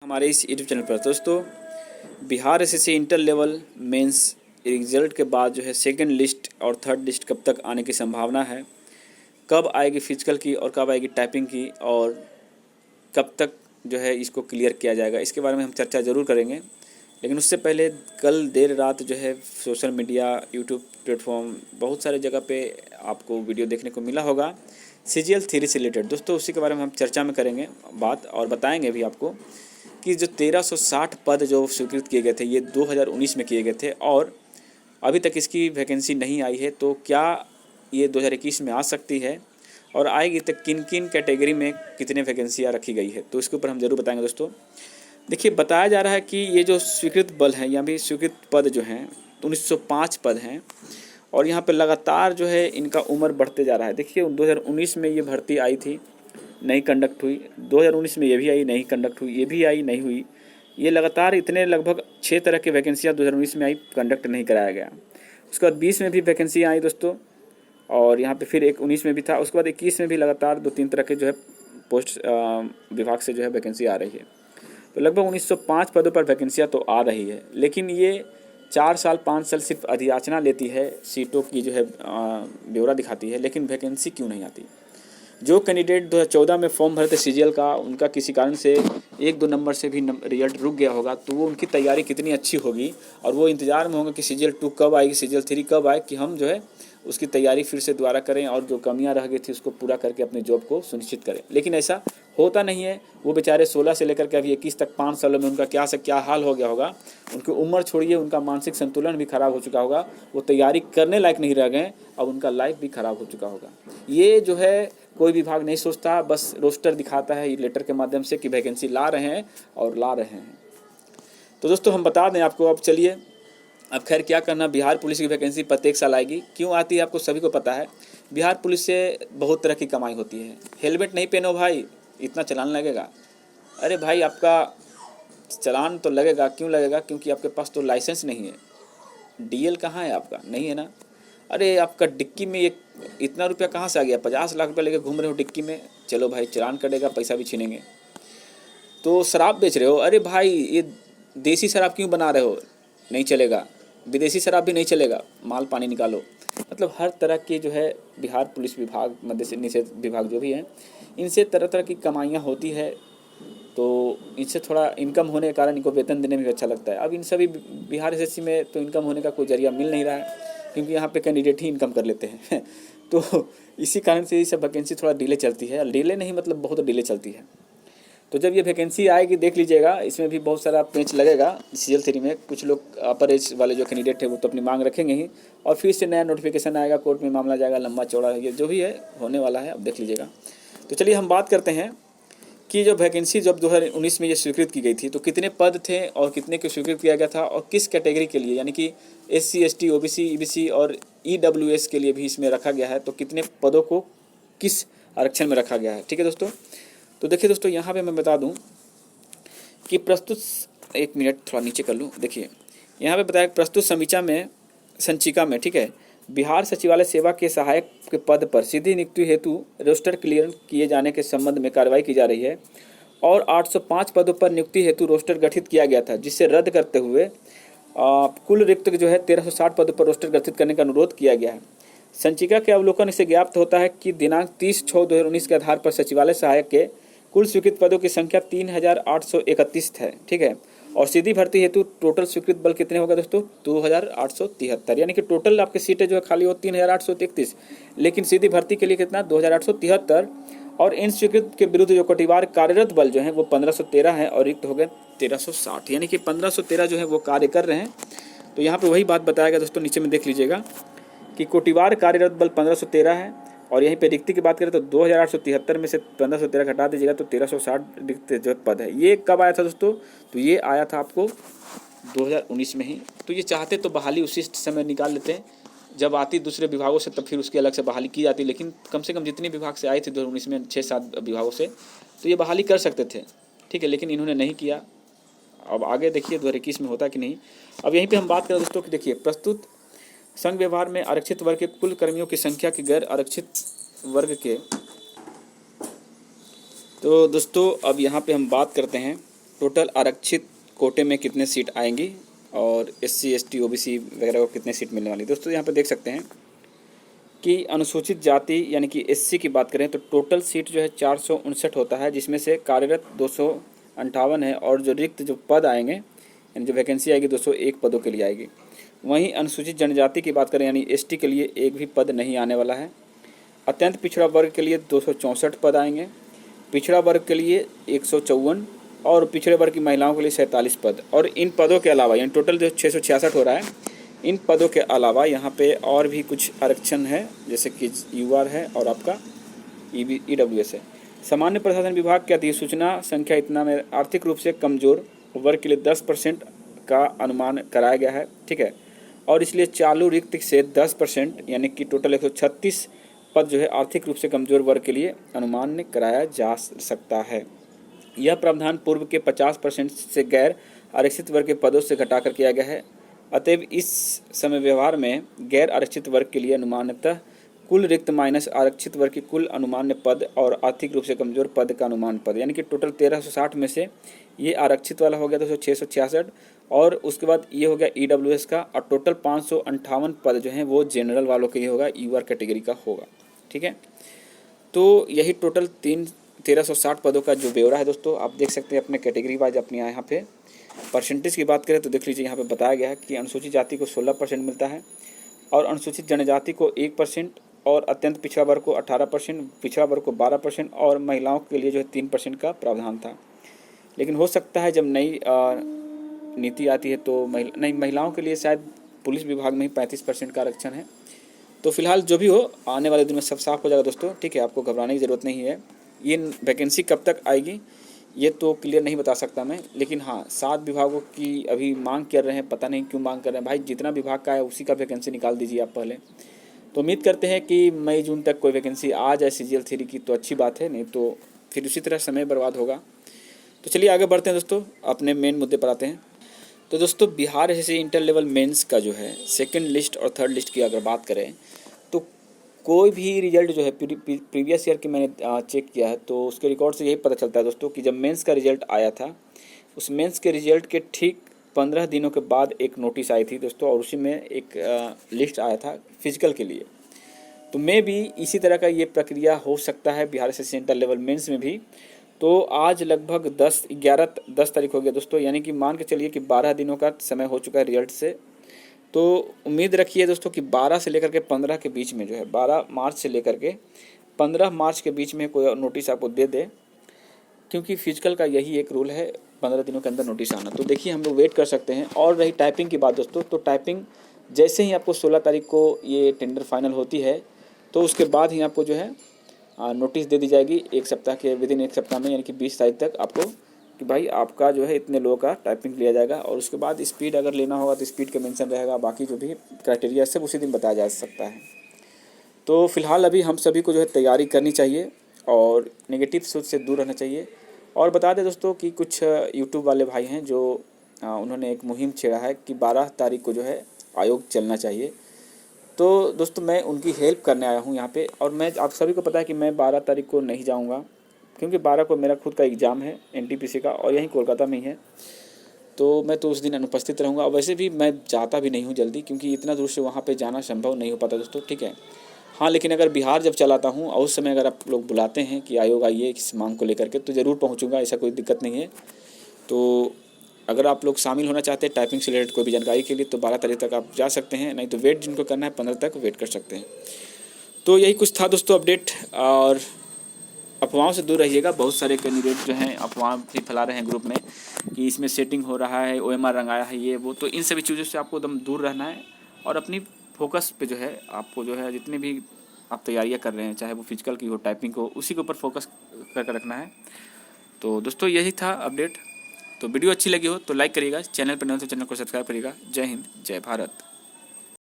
हमारे इस YouTube channel पर दोस्तों Bihar SSC inter level mains result के बाद जो है सेकंड लिस्ट और थर्ड लिस्ट कब तक आने की संभावना है, कब आएगी फिजिकल की और कब आएगी टाइपिंग की, और कब तक जो है इसको क्लियर किया जाएगा, इसके बारे में हम चर्चा ज़रूर करेंगे। लेकिन उससे पहले कल देर रात जो है सोशल मीडिया यूट्यूब प्लेटफॉर्म बहुत सारे जगह पे आपको वीडियो देखने को मिला होगा CGL 3 से रिलेटेड। दोस्तों उसी के बारे में हम चर्चा में करेंगे बात और बताएंगे भी आपको कि जो 1360 पद जो स्वीकृत किए गए थे ये 2019 में किए गए थे और अभी तक इसकी वैकेंसी नहीं आई है, तो क्या ये 2021 में आ सकती है और आएगी तो किन किन कैटेगरी में कितने वैकेंसियाँ रखी गई है, तो इसके ऊपर हम ज़रूर बताएंगे। दोस्तों देखिए, बताया जा रहा है कि ये जो स्वीकृत बल हैं या भी स्वीकृत पद जो हैं 1905 पद हैं और यहाँ पे लगातार जो है इनका उम्र बढ़ते जा रहा है। देखिए 2019 में ये भर्ती आई थी, नहीं कंडक्ट हुई, 2019 में ये भी आई, नहीं कंडक्ट हुई, ये भी आई, नहीं हुई। ये लगातार इतने लगभग 6 तरह की वैकेंसियाँ 2019 में आई, कंडक्ट नहीं कराया गया। उसके बाद 20 में भी वैकेंसियाँ आई दोस्तों, और यहाँ पे फिर एक 19 में भी था। उसके बाद 21 में भी लगातार 2-3 तरह के जो है पोस्ट विभाग से जो है वैकेंसी आ रही है। तो लगभग 1905 पदों पर वैकेंसियाँ तो आ रही है, लेकिन ये 4 साल 5 साल सिर्फ अधियाचना लेती है, सीटों की जो है ब्यौरा दिखाती है, लेकिन वैकेंसी क्यों नहीं आती। जो कैंडिडेट 2014 में फॉर्म भरे थे CGL का, उनका किसी कारण से 1-2 नंबर से भी रिजल्ट रुक गया होगा, तो वो उनकी तैयारी कितनी अच्छी होगी और वो इंतज़ार में होंगे कि CGL 2 कब आएगी, CGL 3 कब आए, कि हम जो है उसकी तैयारी फिर से दोबारा करें और जो कमियां रह गई थी उसको पूरा करके अपने जॉब को सुनिश्चित करें। लेकिन ऐसा होता नहीं है। वो बेचारे 16 से लेकर के अभी 21 तक 5 सालों में उनका क्या से क्या हाल हो गया होगा। उनकी उम्र छोड़िए, उनका मानसिक संतुलन भी खराब हो चुका होगा, वो तैयारी करने लायक नहीं रह गए, अब उनका लाइफ भी खराब हो चुका होगा। ये जो है कोई विभाग नहीं सोचता, बस रोस्टर दिखाता है लेटर के माध्यम से कि वैकेंसी ला रहे हैं और ला रहे हैं। तो दोस्तों हम बता दें आपको, अब चलिए, अब खैर क्या करना, बिहार पुलिस की वैकेंसी प्रत्येक साल आएगी। क्यों आती है आपको सभी को पता है। बिहार पुलिस से बहुत तरह की कमाई होती है। हेलमेट नहीं पहनो भाई, इतना चालान लगेगा। अरे भाई, आपका चालान तो लगेगा, क्यों लगेगा, क्योंकि आपके पास तो लाइसेंस नहीं है। DL कहाँ है आपका, नहीं है ना। अरे आपका डिक्की में ये इतना रुपया कहाँ से आ गया, 50 लाख रुपया लेके घूम रहे हो डिक्की में, चलो भाई चालान कटेगा, पैसा भी छीनेंगे। तो शराब बेच रहे हो, अरे भाई ये देसी शराब क्यों बना रहे हो, नहीं चलेगा। विदेशी शराब भी नहीं चलेगा, माल पानी निकालो। मतलब हर तरह की जो है बिहार पुलिस विभाग, मद्य निषेध विभाग जो भी है, इनसे तरह तरह की कमाइयाँ होती है, तो इनसे थोड़ा इनकम होने के कारण इनको वेतन देने में भी अच्छा लगता है। अब इन सभी बिहार SSC में तो इनकम होने का कोई जरिया मिल नहीं रहा है, क्योंकि यहाँ पे कैंडिडेट ही इनकम कर लेते हैं तो इसी कारण से ये सब वैकेंसी थोड़ा डिले चलती है। डिले नहीं मतलब बहुत डिले चलती है। तो जब ये वैकेंसी आएगी देख लीजिएगा, इसमें भी बहुत सारा पेंच लगेगा। CGL 3 में कुछ लोग अपर एज वाले जो कैंडिडेट है वो तो अपनी मांग रखेंगे ही, और फिर से नया नोटिफिकेशन आएगा, कोर्ट में मामला जाएगा, लंबा चौड़ा है, ये जो भी है होने वाला है, अब देख लीजिएगा। तो चलिए हम बात करते हैं कि जो वैकेंसी जब 2019 में ये स्वीकृत की गई थी तो कितने पद थे और कितने को स्वीकृत किया गया था और किस कैटेगरी के लिए, यानी कि SC ST OBC EBC और EWS के लिए भी इसमें रखा गया है, तो कितने पदों को किस आरक्षण में रखा गया है। ठीक है दोस्तों, तो देखिए दोस्तों, यहाँ पे मैं बता दूं कि प्रस्तुत, एक मिनट थोड़ा नीचे कर लूँ। देखिए यहाँ पे बताया प्रस्तुत संचिका में, ठीक है, बिहार सचिवालय सेवा के सहायक के पद पर सीधी नियुक्ति हेतु रोस्टर क्लियर किए जाने के संबंध में कार्रवाई की जा रही है और 805 पदों पर नियुक्ति हेतु रोस्टर गठित किया गया था, जिसे रद्द करते हुए कुल रिक्त जो है 1360 पदों पर रोस्टर गठित करने का अनुरोध किया गया है। संचिका के अवलोकन से ज्ञात होता है कि दिनांक 30/6/2019 के आधार पर सचिवालय सहायक के कुल स्वीकृत पदों की संख्या 3831 है, ठीक है, और सीधी भर्ती हेतु टोटल स्वीकृत बल कितने होगा दोस्तों, 2873, यानी कि टोटल आपकी सीटें जो है खाली हो 3831, लेकिन सीधी भर्ती के लिए कितना 2873, और इन स्वीकृत के विरुद्ध जो कोटिवार कार्यरत बल जो है वो 1513 है और रिक्त हो गए 1360, यानी कि 1513 जो है वो कार्य कर रहे हैं। तो यहाँ पे वही बात बताया गया दोस्तों, नीचे में देख लीजिएगा कि कोटिवार कार्यरत बल 1513 है, और यहीं पे रिक्ति की बात करें तो 2873 में से 1513 घटा दीजिएगा तो 1360 रिक्त जो पद है। ये कब आया था दोस्तों, तो ये आया था आपको 2019 में ही। तो ये चाहते तो बहाली उसी समय निकाल लेते हैं जब आती दूसरे विभागों से, तब फिर उसकी अलग से बहाली की जाती, लेकिन कम से कम जितनी विभाग से आई थी 2019 में 6-7 विभागों से, तो ये बहाली कर सकते थे, ठीक है, लेकिन इन्होंने नहीं किया। अब आगे देखिए 2021 में होता कि नहीं। अब यहीं पर हम बात करें दोस्तों कि देखिए प्रस्तुत संघ व्यवहार में आरक्षित वर्ग के कुल कर्मियों की संख्या की गैर आरक्षित वर्ग के, तो दोस्तों अब यहाँ पे हम बात करते हैं टोटल आरक्षित कोटे में कितने सीट आएंगी और SC ST OBC वगैरह को कितने सीट मिलने वाली। दोस्तों यहाँ पे देख सकते हैं कि अनुसूचित जाति यानी कि SC की बात करें तो टोटल सीट जो है 459 होता है, जिसमें से कार्यरत 258 है और जो रिक्त जो पद आएंगे यानी जो वैकेंसी आएगी 201 पदों के लिए आएगी। वहीं अनुसूचित जनजाति की बात करें यानी ST के लिए एक भी पद नहीं आने वाला है। अत्यंत पिछड़ा वर्ग के लिए 264 पद आएंगे, पिछड़ा वर्ग के लिए 154 और पिछड़े वर्ग की महिलाओं के लिए 47 पद। और इन पदों के अलावा यानी टोटल जो 666 हो रहा है, इन पदों के अलावा यहाँ पे और भी कुछ आरक्षण है, जैसे कि UR है और आपका EWS है। सामान्य प्रशासन विभाग के अधिसूचना संख्या इतना में आर्थिक रूप से कमजोर वर्ग के लिए 10% का अनुमान कराया गया है, ठीक है। और इसलिए चालू रिक्त से 10% यानी कि टोटल 136 पद जो है आर्थिक रूप से कमजोर वर्ग के लिए अनुमान कराया जा सकता है। यह प्रावधान पूर्व के 50% से गैर आरक्षित वर्ग के पदों से घटाकर किया गया है। अतएव इस समय व्यवहार में गैर आरक्षित वर्ग के लिए अनुमानतः कुल रिक्त माइनस आरक्षित वर्ग की कुल अनुमान्य पद और आर्थिक रूप से कमजोर पद का अनुमान पद, यानी कि टोटल 1360 में से ये आरक्षित वाला हो गया 666 और उसके बाद ये हो गया EWS का, और टोटल 558 पद जो हैं वो जनरल वालों के लिए होगा, UR कैटेगरी का होगा, ठीक है। तो यही टोटल 1360 पदों का जो ब्यौरा है दोस्तों, आप देख सकते हैं अपने कैटेगरी वाइज। अपने यहाँ पे परसेंटेज की बात करें तो देख लीजिए यहाँ पे बताया गया है कि अनुसूचित जाति को 16% मिलता है और अनुसूचित जनजाति को 1% और अत्यंत पिछड़ा वर्ग को 18%, पिछड़ा वर्ग को 12% और महिलाओं के लिए जो है 3% का प्रावधान था। लेकिन हो सकता है जब नई नीति आती है तो महिलाओं के लिए शायद पुलिस विभाग में ही 35% का आरक्षण है। तो फिलहाल जो भी हो, आने वाले दिन में सब साफ हो जाएगा दोस्तों, ठीक है। आपको घबराने की ज़रूरत नहीं है। ये वैकेंसी कब तक आएगी ये तो क्लियर नहीं बता सकता मैं, लेकिन हाँ 7 विभागों की अभी मांग कर रहे हैं, पता नहीं क्यों मांग कर रहे हैं। भाई जितना विभाग का है उसी का वैकेंसी निकाल दीजिए आप पहले। तो उम्मीद करते हैं कि मई जून तक कोई वैकेंसी आ जाए CGL 3 की तो अच्छी बात है, नहीं तो फिर उसी तरह समय बर्बाद होगा। तो चलिए आगे बढ़ते हैं दोस्तों, अपने मेन मुद्दे पर आते हैं। तो दोस्तों Bihar SSC inter level mains का जो है सेकंड लिस्ट और थर्ड लिस्ट की अगर बात करें तो कोई भी रिजल्ट जो है प्रीवियस ईयर की मैंने चेक किया है तो उसके रिकॉर्ड से यही पता चलता है दोस्तों कि जब मेंस का रिजल्ट आया था, उस मेंस के रिजल्ट के ठीक 15 दिनों के बाद एक नोटिस आई थी दोस्तों, और उसी में एक लिस्ट आया था फिजिकल के लिए। तो मे भी इसी तरह का ये प्रक्रिया हो सकता है Bihar SSC inter level mains में भी। तो आज लगभग 10 तारीख हो गया दोस्तों, यानी कि मान के चलिए कि 12 दिनों का समय हो चुका है रिजल्ट से। तो उम्मीद रखिए दोस्तों कि 12 से लेकर के 15 के बीच में जो है 12 मार्च से लेकर के 15 मार्च के बीच में कोई नोटिस आपको दे दे, क्योंकि फिजिकल का यही एक रूल है 15 दिनों के अंदर नोटिस आना। तो देखिए हम लोग वेट कर सकते हैं। और रही टाइपिंग की बात दोस्तों, तो टाइपिंग जैसे ही आपको 16 तारीख को ये टेंडर फाइनल होती है तो उसके बाद ही आपको जो है नोटिस दे दी जाएगी एक सप्ताह के, विदिन एक सप्ताह में, यानी कि 20 तारीख तक आपको कि भाई आपका जो है इतने लोगों का टाइपिंग लिया जाएगा। और उसके बाद स्पीड अगर लेना होगा तो स्पीड का मेंशन रहेगा, बाकी जो भी क्राइटेरिया सब उसी दिन बताया जा सकता है। तो फिलहाल अभी हम सभी को जो है तैयारी करनी चाहिए और नेगेटिव सोच से दूर रहना चाहिए। और बता दें दोस्तों कि कुछ यूट्यूब वाले भाई हैं जो उन्होंने एक मुहिम छेड़ा है कि 12 तारीख को जो है आयोग चलना चाहिए। तो दोस्तों मैं उनकी हेल्प करने आया हूँ यहाँ पे, और मैं आप सभी को पता है कि मैं 12 तारीख को नहीं जाऊँगा, क्योंकि 12 को मेरा खुद का एग्ज़ाम है NTPC का, और यहीं कोलकाता में ही है। तो मैं तो उस दिन अनुपस्थित रहूँगा। और वैसे भी मैं जाता भी नहीं हूँ जल्दी, क्योंकि इतना दूर से वहाँ पे जाना संभव नहीं हो पाता दोस्तों, ठीक है। हाँ लेकिन अगर बिहार जब चलाता हूँ और उस समय अगर आप लोग बुलाते हैं कि आयोग आइए इस मांग को लेकर के, तो ज़रूर पहुँचूँगा, ऐसा कोई दिक्कत नहीं है। तो अगर आप लोग शामिल होना चाहते हैं टाइपिंग से रिलेटेड कोई भी जानकारी के लिए तो 12 तारीख तक आप जा सकते हैं, नहीं तो वेट जिनको करना है 15 तक वेट कर सकते हैं। तो यही कुछ था दोस्तों अपडेट। और अफवाहों से दूर रहिएगा। बहुत सारे कैंडिडेट जो हैं अफवाह भी फैला रहे हैं ग्रुप में कि इसमें सेटिंग हो रहा है, OMR रंगाया है, ये वो। तो इन सभी चीज़ों से आपको एकदम दूर रहना है और अपनी फोकस पे जो है आपको जो है जितने भी आप तैयारियां कर रहे हैं, चाहे वो फिजिकल की हो, टाइपिंग को, उसी के ऊपर फोकस करके रखना है। तो दोस्तों यही था अपडेट। तो वीडियो अच्छी लगी हो तो लाइक करिएगा, चैनल पर नए हो तो चैनल को सब्सक्राइब करिएगा। जय हिंद, जय भारत।